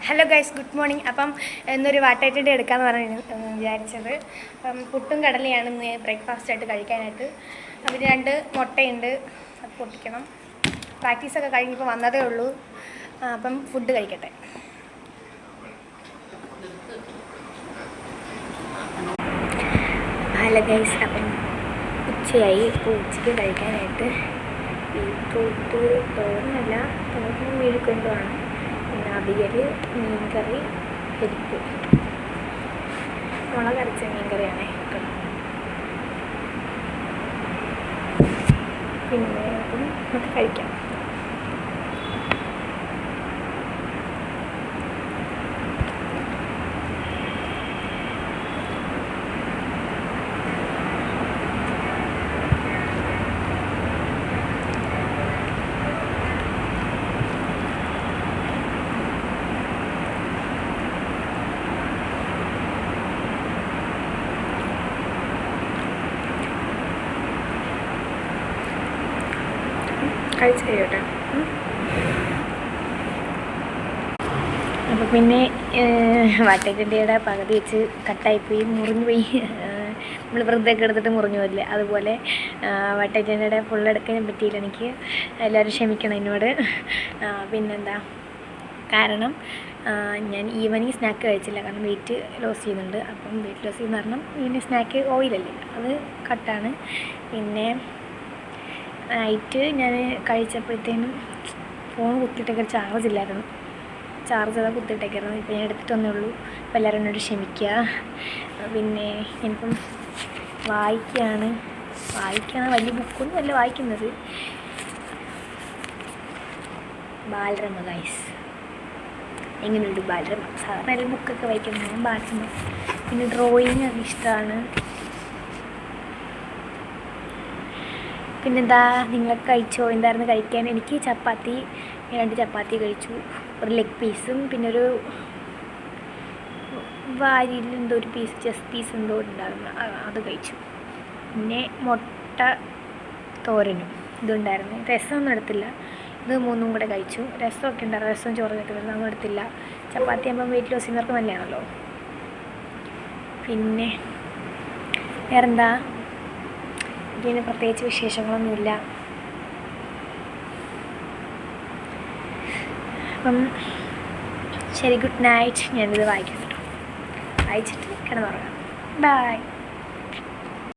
Hello guys, good morning. അപ്പം ഇന്നൊരു വാട്ടായിട്ടിട്ട് എടുക്കാമെന്ന് പറഞ്ഞാണ് വിചാരിച്ചത്. അപ്പം പുട്ടും കടലയാണ് ഇന്ന് ബ്രേക്ക്ഫാസ്റ്റായിട്ട് കഴിക്കാനായിട്ട്. അതിന് 2 മുട്ടയുണ്ട്, അത് പൊട്ടിക്കണം. പ്രാക്ടീസൊക്കെ കഴിഞ്ഞിപ്പോൾ വന്നതേ ഉള്ളൂ. അപ്പം ഫുഡ് കഴിക്കട്ടെ. ഹലോ ഗൈസ്, അപ്പം ഉച്ചയായി. ഇപ്പോൾ ഉച്ചയ്ക്ക് കഴിക്കാനായിട്ട് ബീറ്റ്റൂട്ട് തോരനല്ല, തോരനും മെഴുക്കുവരട്ടുമാണ്. പിന്നെ അവിയൽ, മീൻകറി, പരിപ്പ്, മുളകരച്ച മീൻകറിയാണേ. പിന്നെ അപ്പം നമുക്ക് കഴിക്കാം. കഴിച്ച് കഴിയട്ടെ. അപ്പോൾ പിന്നെ വാട്ടക്കണ്ടിയുടെ പകുതി വെച്ച് കട്ടായിപ്പോയി, മുറിഞ്ഞു പോയി. നമ്മൾ വൃദ്ധയൊക്കെ എടുത്തിട്ട് മുറിഞ്ഞു പോയില്ലേ, അതുപോലെ വാട്ടക്കണ്ടിയുടെ ഫുള്ളെടുക്കാൻ പറ്റിയില്ല എനിക്ക്. എല്ലാവരും ക്ഷമിക്കണം എന്നോട്. പിന്നെന്താ കാരണം, ഞാൻ ഈവനിങ് സ്നാക്ക് കഴിച്ചില്ല, കാരണം വെയിറ്റ് ലോസ് ചെയ്യുന്നുണ്ട്. അപ്പം വെയിറ്റ് ലോസ് ചെയ്യുന്ന കാരണം ഈവനിങ് സ്നാക്ക് ഓയിലല്ലേ, അത് കട്ടാണ്. പിന്നെ നൈറ്റ് ഞാൻ കഴിച്ചപ്പോഴത്തേനും ഫോൺ കുത്തിയിട്ടൊക്കെ ചാർജ് ഇല്ലായിരുന്നു. ചാർജ് ചെയ്താൽ കുത്തിയിട്ടേക്കായിരുന്നു. ഇപ്പോൾ ഞാൻ എടുത്തിട്ട് വന്നേ ഉള്ളൂ. അപ്പോൾ എല്ലാവരും എന്നോട് ക്ഷമിക്കുക. പിന്നെ ഞാനിപ്പം വായിക്കുകയാണ്. വലിയ ബുക്കൊന്നും അല്ല വായിക്കുന്നത്. ബാലരമ ഗൈസ്. എങ്ങനെയുണ്ട് ബാലരമ? സാധാരണ നല്ല ബുക്കൊക്കെ വായിക്കുന്നത്, ഞാൻ ബാലരമ. പിന്നെ ഡ്രോയിങ് അത് ഇഷ്ടമാണ്. പിന്നെന്താ, നിങ്ങളൊക്കെ കഴിച്ചോ? എന്തായിരുന്നു കഴിക്കാൻ? എനിക്ക് ചപ്പാത്തി, 2 ചപ്പാത്തി കഴിച്ചു, ഒരു ലെഗ് പീസും പിന്നെ ഒരു വാരിയിൽ എന്തോ ഒരു പീസ്, ചെസ്റ്റ് പീസ് എന്തോ ഉണ്ടായിരുന്നു, അത് കഴിച്ചു. പിന്നെ മുട്ട തോരനും ഇതുണ്ടായിരുന്നു. രസമൊന്നും എടുത്തില്ല, ഇത് 3 കൂടെ കഴിച്ചു. രസമൊക്കെ ഉണ്ടായിരുന്നു, രസവും ചോറ് കഴിക്കുന്നത്, അതൊന്നും എടുത്തില്ല. ചപ്പാത്തി ആകുമ്പോൾ വെയിറ്റ് ലോസ് ചെയ്യുന്നവർക്ക് നല്ലതാണല്ലോ. പിന്നെ വേറെന്താ, ഇതിന് പ്രത്യേകിച്ച് വിശേഷങ്ങളൊന്നുമില്ല. അപ്പം ശരി, ഗുഡ് നൈറ്റ്. ഞാനിത് വായിക്കാം കേട്ടോ. വായിച്ചിട്ട് കിടന്നുറങ്ങാം. ബൈ.